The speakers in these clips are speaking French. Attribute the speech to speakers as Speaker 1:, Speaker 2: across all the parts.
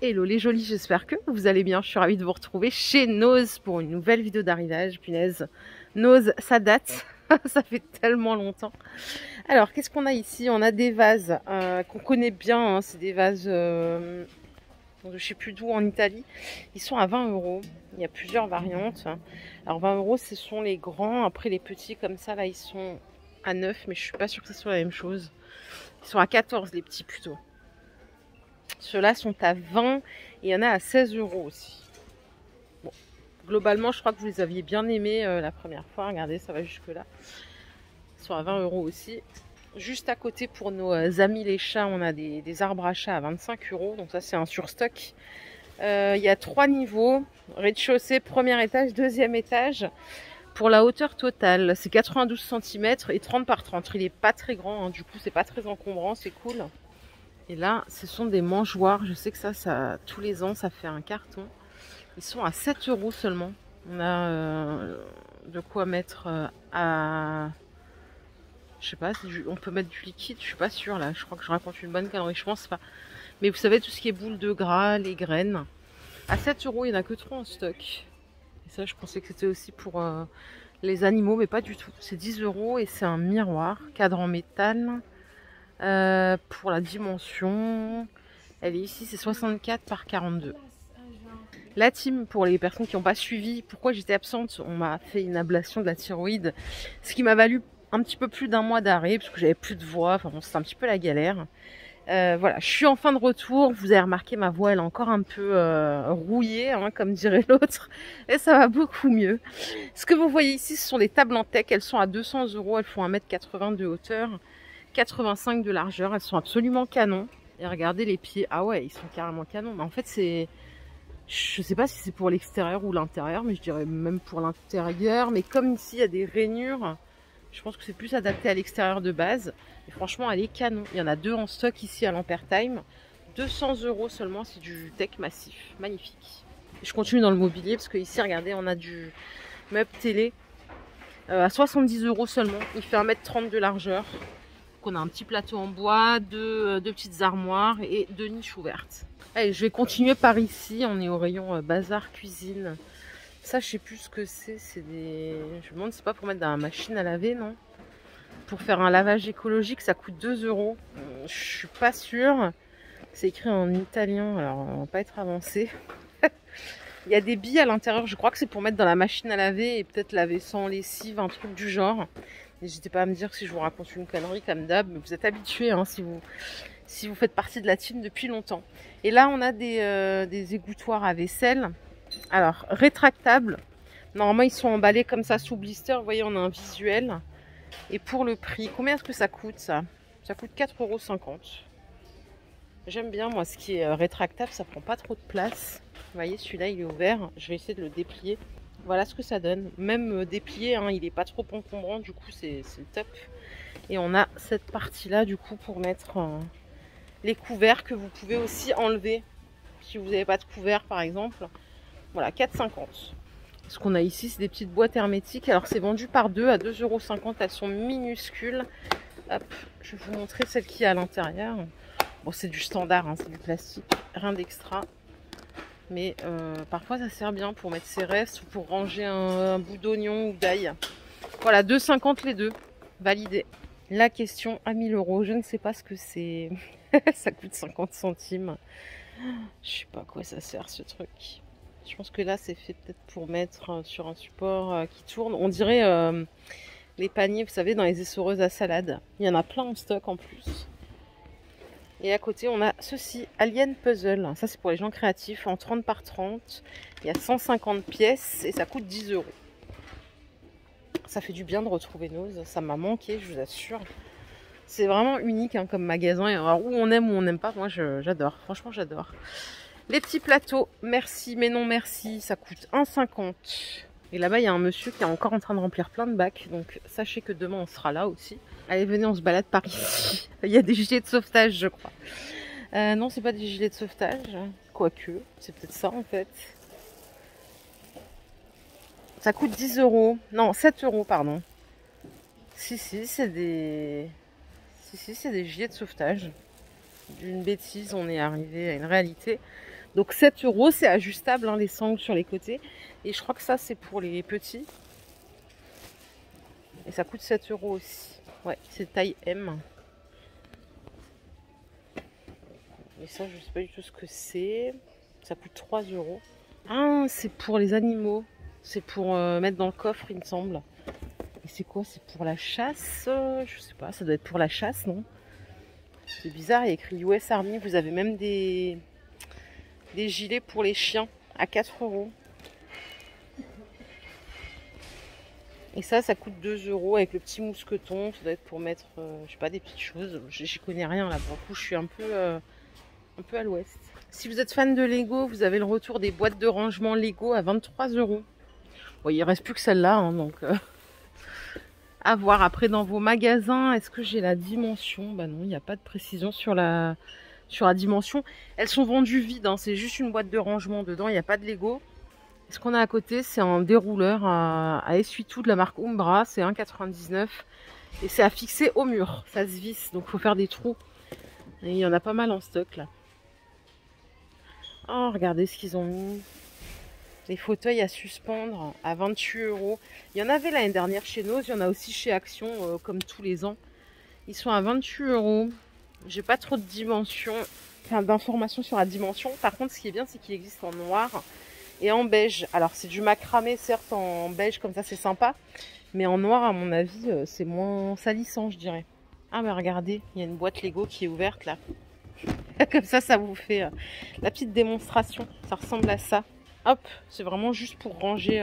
Speaker 1: Hello les jolis, j'espère que vous allez bien. Je suis ravie de vous retrouver chez Nose pour une nouvelle vidéo d'arrivage. Punaise, Nose, ça date, ça fait tellement longtemps. Alors, qu'est-ce qu'on a ici? On a des vases qu'on connaît bien, hein. C'est des vases de je sais plus d'où en Italie. Ils sont à 20 €. Il y a plusieurs variantes. Alors 20 €, ce sont les grands. Après les petits comme ça, là, ils sont à 9, mais je suis pas sûre que ce soit la même chose. Ils sont à 14, les petits plutôt. Ceux-là sont à 20 et il y en a à 16 € aussi. Bon, globalement, je crois que vous les aviez bien aimés la première fois. Regardez, ça va jusque-là. Ils sont à 20 € aussi. Juste à côté, pour nos amis les chats, on a des arbres à chat à 25 €. Donc ça, c'est un surstock. Il y a 3 niveaux. Rez-de-chaussée, premier étage, deuxième étage. Pour la hauteur totale, c'est 92 cm et 30 par 30. Il n'est pas très grand, hein. Du coup, c'est pas très encombrant, c'est cool. Et là, ce sont des mangeoires. Je sais que ça tous les ans, ça fait un carton. Ils sont à 7 € seulement. On a de quoi mettre à... Je sais pas, si on peut mettre du liquide, je suis pas sûre là. Je crois que je raconte une bonne connerie, je pense pas. Mais vous savez, tout ce qui est boules de gras, les graines. À 7 €, il n'y en a que 3 en stock. Et ça, je pensais que c'était aussi pour les animaux, mais pas du tout. C'est 10 € et c'est un miroir, cadre en métal. Pour la dimension, elle est ici, c'est 64 par 42. La team, pour les personnes qui n'ont pas suivi, pourquoi j'étais absente, on m'a fait une ablation de la thyroïde, ce qui m'a valu un petit peu plus d'1 mois d'arrêt, parce que j'avais plus de voix, enfin bon, c'était un petit peu la galère. Voilà, je suis enfin de retour. Vous avez remarqué, ma voix elle est encore un peu rouillée, hein, comme dirait l'autre, et ça va beaucoup mieux. Ce que vous voyez ici, ce sont des tables en teck. Elles sont à 200 €, elles font 1,80 m de hauteur, 85 de largeur. Elles sont absolument canon. Et regardez les pieds, ah ouais, ils sont carrément canon. Mais en fait, c'est, je sais pas si c'est pour l'extérieur ou l'intérieur, mais je dirais même pour l'intérieur. Mais comme ici il y a des rainures, je pense que c'est plus adapté à l'extérieur de base. Et franchement, elle est canon. Il y en a 2 en stock ici à l'Ampere Time. 200 € seulement, c'est du teck massif. Magnifique. Et je continue dans le mobilier parce que ici, regardez, on a du meuble télé à 70 € seulement. Il fait 1,30 m de largeur. Donc on a un petit plateau en bois, deux petites armoires et 2 niches ouvertes. Allez, je vais continuer par ici. On est au rayon bazar cuisine. Ça, je sais plus ce que c'est. C'est des... Je me demande si c'est pas pour mettre dans la machine à laver, non? Pour faire un lavage écologique, ça coûte 2 €. Je suis pas sûre. C'est écrit en italien, alors on va pas être avancé. Il y a des billes à l'intérieur. Je crois que c'est pour mettre dans la machine à laver et peut-être laver sans lessive, un truc du genre. N'hésitez pas à me dire si je vous raconte une connerie comme d'hab. Mais vous êtes habitués, hein, si vous faites partie de la team depuis longtemps. Et là, on a des égouttoirs à vaisselle. Alors, rétractables. Normalement, ils sont emballés comme ça sous blister. Vous voyez, on a un visuel. Et pour le prix, combien est-ce que ça coûte ça? Ça coûte 4,50 €. J'aime bien, moi, ce qui est rétractable, ça prend pas trop de place. Vous voyez, celui-là, il est ouvert. Je vais essayer de le déplier. Voilà ce que ça donne. Même déplié, hein, il n'est pas trop encombrant. Du coup, c'est le top. Et on a cette partie-là, du coup, pour mettre les couverts que vous pouvez aussi enlever. Si vous n'avez pas de couverts, par exemple. Voilà, 4,50 €. Ce qu'on a ici, c'est des petites boîtes hermétiques. Alors, c'est vendu par 2 à 2,50 €. Elles sont minuscules. Hop, je vais vous montrer celle qui est à l'intérieur. Bon, c'est du standard, hein, c'est du plastique. Rien d'extra. Mais parfois, ça sert bien pour mettre ses restes ou pour ranger un bout d'oignon ou d'ail. Voilà, 2,50 € les deux. Validé. La question à 1 000 €. Je ne sais pas ce que c'est. Ça coûte 50 centimes. Je sais pas à quoi ça sert, ce truc. Je pense que là, c'est fait peut-être pour mettre sur un support qui tourne. On dirait les paniers, vous savez, dans les essoreuses à salade. Il y en a plein en stock en plus. Et à côté, on a ceci, Alien Puzzle. Ça, c'est pour les gens créatifs, en 30 par 30. Il y a 150 pièces et ça coûte 10 €. Ça fait du bien de retrouver Nose. Ça m'a manqué, je vous assure. C'est vraiment unique, hein, comme magasin. Alors, où on aime ou on n'aime pas, moi, j'adore. Franchement, j'adore. Les petits plateaux, merci, mais non merci, ça coûte 1,50 €. Et là-bas, il y a un monsieur qui est encore en train de remplir plein de bacs. Donc, sachez que demain, on sera là aussi. Allez, venez, on se balade par ici. Il y a des gilets de sauvetage, je crois. Non, c'est pas des gilets de sauvetage. Quoique, c'est peut-être ça, en fait. Ça coûte 10 €. Non, 7 €, pardon. Si, c'est des... Si, c'est des gilets de sauvetage. D'une bêtise, on est arrivé à une réalité. Donc 7 euros, c'est ajustable, hein, les sangles sur les côtés. Et je crois que ça, c'est pour les petits. Et ça coûte 7 euros aussi. Ouais, c'est taille M. Et ça, je sais pas du tout ce que c'est. Ça coûte 3 euros. Ah, c'est pour les animaux. C'est pour mettre dans le coffre, il me semble. Et c'est quoi? C'est pour la chasse? Je sais pas, ça doit être pour la chasse, non? C'est bizarre, il y a écrit US Army. Vous avez même des gilets pour les chiens à 4 euros. Et ça coûte 2 euros avec le petit mousqueton. Ça doit être pour mettre, je sais pas, des petites choses. J'y connais rien là, pour le coup, je suis un peu à l'ouest. Si vous êtes fan de Lego, vous avez le retour des boîtes de rangement Lego à 23 euros. Bon, il ne reste plus que celle-là, hein, donc à voir. Après, dans vos magasins, est-ce que j'ai la dimension? Bah non, il n'y a pas de précision sur la dimension. Elles sont vendues vides, hein, c'est juste une boîte de rangement. Dedans, il n'y a pas de Lego. Ce qu'on a à côté, c'est un dérouleur à essuie-tout de la marque Umbra. C'est 1,99 et c'est à fixer au mur. Ça se visse, donc il faut faire des trous. Et il y en a pas mal en stock là. Oh, regardez ce qu'ils ont mis. Les fauteuils à suspendre à 28 euros. Il y en avait l'année dernière chez Noz. Il y en a aussi chez Action, comme tous les ans. Ils sont à 28 euros. J'ai pas trop de dimensions, enfin d'informations sur la dimension. Par contre, ce qui est bien, c'est qu'il existe en noir et en beige. Alors, c'est du macramé, certes, en beige, comme ça, c'est sympa. Mais en noir, à mon avis, c'est moins salissant, je dirais. Ah, mais regardez, il y a une boîte Lego qui est ouverte, là. Comme ça vous fait la petite démonstration. Ça ressemble à ça. Hop, c'est vraiment juste pour ranger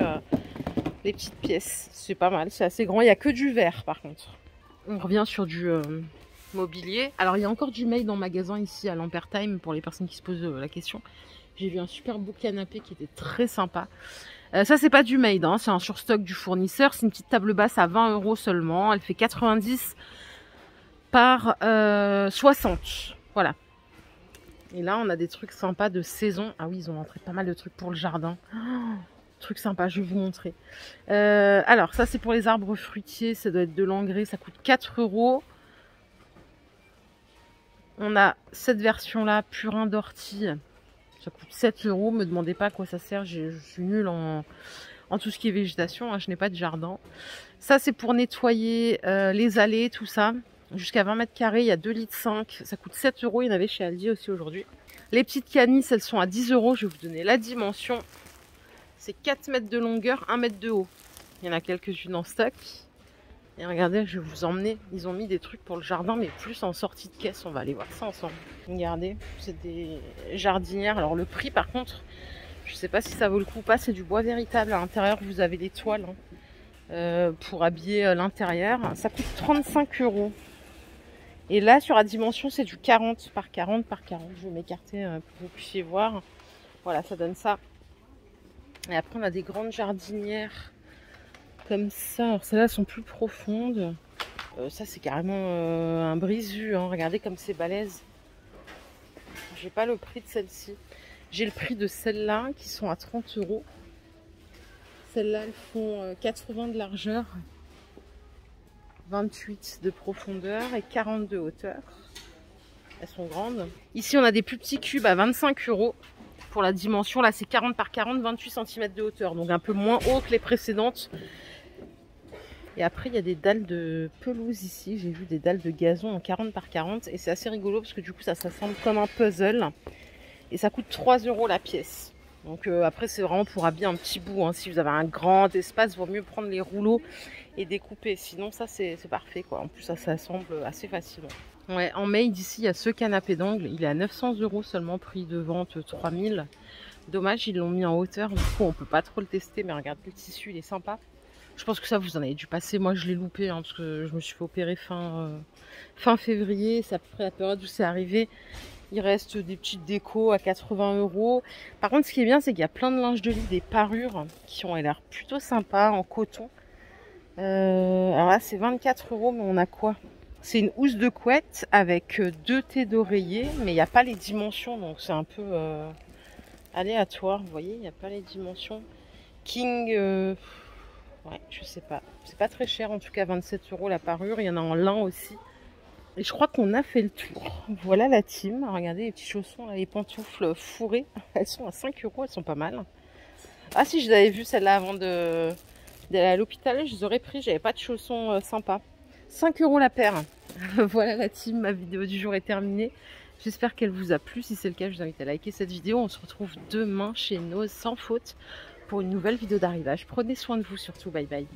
Speaker 1: les petites pièces. C'est pas mal, c'est assez grand. Il n'y a que du verre par contre. On revient sur du mobilier. Alors il y a encore du Made en magasin ici à Lampertheim pour les personnes qui se posent la question. J'ai vu un super beau canapé qui était très sympa. Ça c'est pas du Made, hein, c'est un surstock du fournisseur. C'est une petite table basse à 20 euros seulement. Elle fait 90 par 60. Voilà. Et là, on a des trucs sympas de saison. Ah oui, ils ont montré pas mal de trucs pour le jardin. Oh, trucs sympas, je vais vous montrer. Alors, ça, c'est pour les arbres fruitiers. Ça doit être de l'engrais. Ça coûte 4 euros. On a cette version-là, purin d'ortie. Ça coûte 7 euros. Me demandez pas à quoi ça sert. Je suis nulle en tout ce qui est végétation. Hein. Je n'ai pas de jardin. Ça, c'est pour nettoyer les allées, tout ça. Jusqu'à 20 mètres carrés, il y a 2,5 litres. Ça coûte 7 euros. Il y en avait chez Aldi aussi aujourd'hui. Les petites canisses, elles sont à 10 euros. Je vais vous donner la dimension. C'est 4 mètres de longueur, 1 mètre de haut. Il y en a quelques-unes en stock. Et regardez, je vais vous emmener. Ils ont mis des trucs pour le jardin, mais plus en sortie de caisse. On va aller voir ça ensemble. Regardez, c'est des jardinières. Alors le prix, par contre, je ne sais pas si ça vaut le coup ou pas. C'est du bois véritable. À l'intérieur, vous avez des toiles pour habiller l'intérieur. Ça coûte 35 euros. Et là, sur la dimension, c'est du 40 par 40 par 40. Je vais m'écarter pour que vous puissiez voir. Voilà, ça donne ça. Et après, on a des grandes jardinières comme ça. Alors, celles-là sont plus profondes. Ça, c'est carrément un brise-vue. Hein. Regardez comme c'est balèze. J'ai pas le prix de celle-ci. J'ai le prix de celles-là qui sont à 30 euros. Celles-là, elles font 80 de largeur. 28 de profondeur et 40 de hauteur. Elles sont grandes. Ici, on a des plus petits cubes à 25 euros pour la dimension. Là, c'est 40 par 40, 28 cm de hauteur. Donc un peu moins haut que les précédentes. Et après, il y a des dalles de pelouse ici. J'ai vu des dalles de gazon en 40 par 40. Et c'est assez rigolo parce que du coup, ça s'assemble comme un puzzle. Et ça coûte 3 euros la pièce. Donc après, c'est vraiment pour habiller un petit bout. Hein. Si vous avez un grand espace, il vaut mieux prendre les rouleaux et découper. Sinon, ça, c'est parfait, quoi. En plus, ça s'assemble assez facilement. Ouais, en Made, ici, il y a ce canapé d'angle. Il est à 900 euros seulement, prix de vente 3000. Dommage, ils l'ont mis en hauteur. Du coup, on peut pas trop le tester. Mais regardez, le tissu, il est sympa. Je pense que ça, vous en avez dû passer. Moi, je l'ai loupé hein, parce que je me suis fait opérer fin février. C'est à peu près la période où c'est arrivé. Il reste des petites décos à 80 euros. Par contre, ce qui est bien, c'est qu'il y a plein de linge de lit, des parures qui ont l'air plutôt sympas en coton. Alors là, c'est 24 euros, mais on a quoi? C'est une housse de couette avec 2 thés d'oreiller, mais il n'y a pas les dimensions, donc c'est un peu aléatoire. Vous voyez, il n'y a pas les dimensions. King, ouais, je sais pas. C'est pas très cher, en tout cas 27 euros la parure. Il y en a en lin aussi. Et je crois qu'on a fait le tour. Voilà la team. Regardez les petits chaussons, là, les pantoufles fourrées. Elles sont à 5 euros, elles sont pas mal. Ah si, je les avais vues celles-là avant d'aller à l'hôpital. Je les aurais pris, j'avais pas de chaussons sympas. 5 euros la paire. Voilà la team, ma vidéo du jour est terminée. J'espère qu'elle vous a plu. Si c'est le cas, je vous invite à liker cette vidéo. On se retrouve demain chez Nose sans faute pour une nouvelle vidéo d'arrivage. Prenez soin de vous surtout. Bye bye.